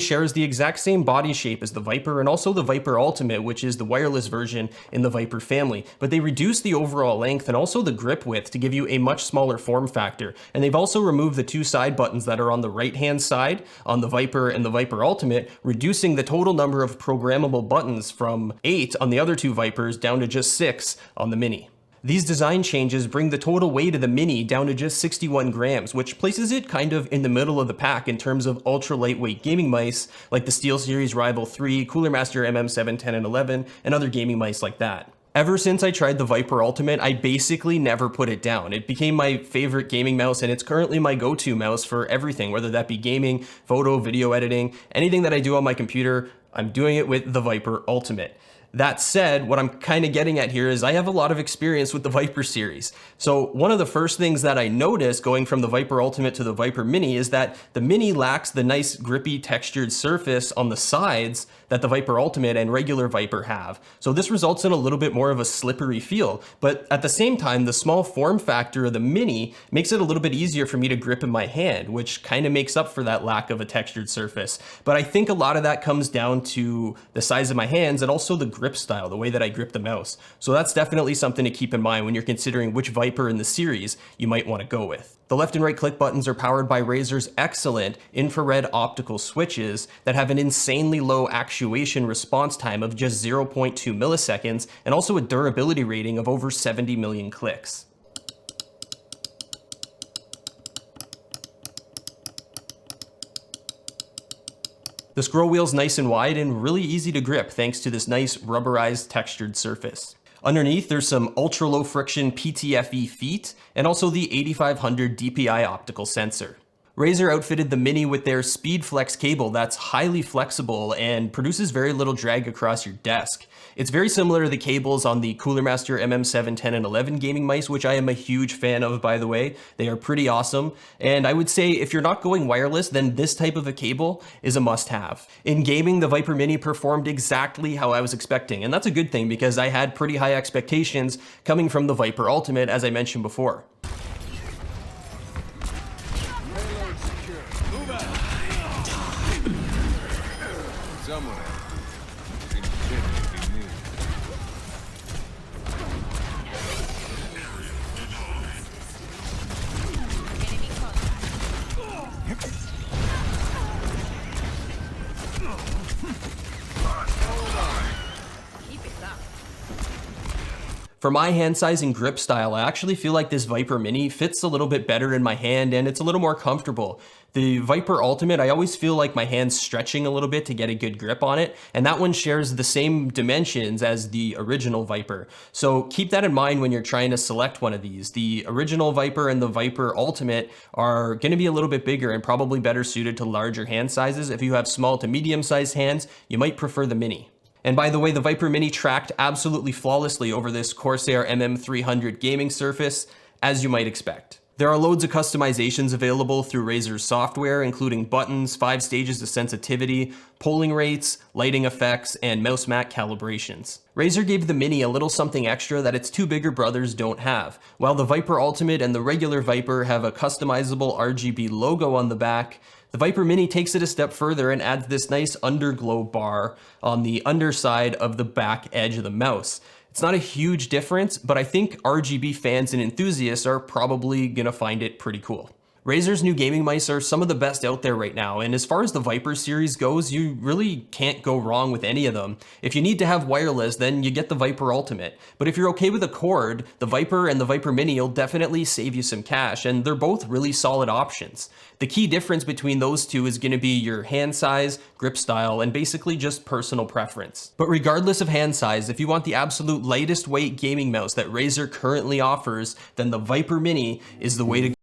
shares the exact same body shape as the Viper and also the Viper Ultimate, which is the wireless version in the Viper family, but they reduce the overall length and also the grip width to give you a much smaller form factor. And they've also removed the two side buttons that are on the right-hand side on the Viper and the Viper Ultimate, reducing the total number of programmable buttons from 8 on the other two Vipers down to just 6 on the Mini. These design changes bring the total weight of the Mini down to just 61 grams, which places it kind of in the middle of the pack in terms of ultra lightweight gaming mice like the SteelSeries Rival 3, Cooler Master MM7, 10, and 11, and other gaming mice like that. Ever since I tried the Viper Ultimate, I basically never put it down. It became my favorite gaming mouse, and it's currently my go-to mouse for everything, whether that be gaming, photo, video editing, anything that I do on my computer, I'm doing it with the Viper Ultimate. That said, what I'm kind of getting at here is I have a lot of experience with the Viper series. So one of the first things that I noticed going from the Viper Ultimate to the Viper Mini is that the Mini lacks the nice grippy textured surface on the sides that the Viper Ultimate and regular Viper have. So this results in a little bit more of a slippery feel, but at the same time, the small form factor of the Mini makes it a little bit easier for me to grip in my hand, which kind of makes up for that lack of a textured surface. But I think a lot of that comes down to the size of my hands and also the grip style, the way that I grip the mouse. So that's definitely something to keep in mind when you're considering which Viper in the series you might want to go with. The left and right click buttons are powered by Razer's excellent infrared optical switches that have an insanely low actuation response time of just 0.2 milliseconds and also a durability rating of over 70 million clicks. The scroll wheel's nice and wide and really easy to grip thanks to this nice rubberized textured surface. Underneath, there's some ultra low friction PTFE feet and also the 8500 DPI optical sensor. Razer outfitted the Mini with their SpeedFlex cable that's highly flexible and produces very little drag across your desk. It's very similar to the cables on the Cooler Master MM7, 10, and 11 gaming mice, which I am a huge fan of, by the way. They are pretty awesome. And I would say if you're not going wireless, then this type of a cable is a must-have. In gaming, the Viper Mini performed exactly how I was expecting, and that's a good thing because I had pretty high expectations coming from the Viper Ultimate, as I mentioned before. For my hand size and grip style, I actually feel like this Viper Mini fits a little bit better in my hand and it's a little more comfortable. The Viper Ultimate, I always feel like my hand's stretching a little bit to get a good grip on it, and that one shares the same dimensions as the original Viper. So keep that in mind when you're trying to select one of these. The original Viper and the Viper Ultimate are going to be a little bit bigger and probably better suited to larger hand sizes. If you have small to medium sized hands, you might prefer the Mini. And by the way, the Viper Mini tracked absolutely flawlessly over this Corsair MM300 gaming surface, as you might expect. There are loads of customizations available through Razer's software, including buttons, 5 stages of sensitivity, polling rates, lighting effects, and mouse mat calibrations. Razer gave the Mini a little something extra that its two bigger brothers don't have. While the Viper Ultimate and the regular Viper have a customizable RGB logo on the back, the Viper Mini takes it a step further and adds this nice Underglow bar on the underside of the back edge of the mouse. It's not a huge difference, but I think RGB fans and enthusiasts are probably gonna find it pretty cool. Razer's new gaming mice are some of the best out there right now, and as far as the Viper series goes, you really can't go wrong with any of them. If you need to have wireless, then you get the Viper Ultimate. But if you're okay with a cord, the Viper and the Viper Mini will definitely save you some cash, and they're both really solid options. The key difference between those two is going to be your hand size, grip style, and basically just personal preference. But regardless of hand size, if you want the absolute lightest weight gaming mouse that Razer currently offers, then the Viper Mini is the way to go.